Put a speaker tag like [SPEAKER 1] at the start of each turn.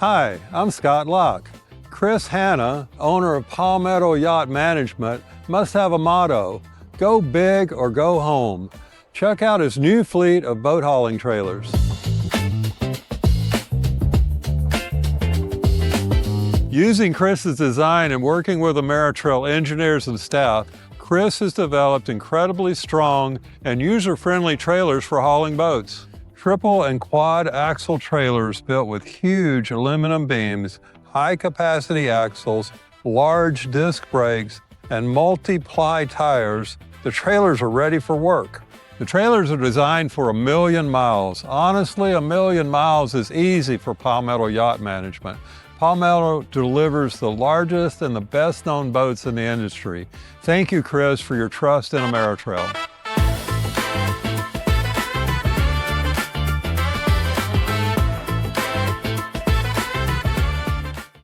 [SPEAKER 1] Hi, I'm Scott Locke. Chris Hanna, owner of Palmetto Yacht Management, must have a motto: go big or go home. Check out his new fleet of boat hauling trailers. Using Chris's design and working with Ameratrail engineers and staff, Chris has developed incredibly strong and user-friendly trailers for hauling boats. Triple and quad axle trailers built with huge aluminum beams, high-capacity axles, large disc brakes, and multi-ply tires, the trailers are ready for work. The trailers are designed for 1 million miles. Honestly, 1 million miles is easy for Palmetto Yacht Management. Palmetto delivers the largest and the best-known boats in the industry. Thank you, Chris, for your trust in Ameratrail.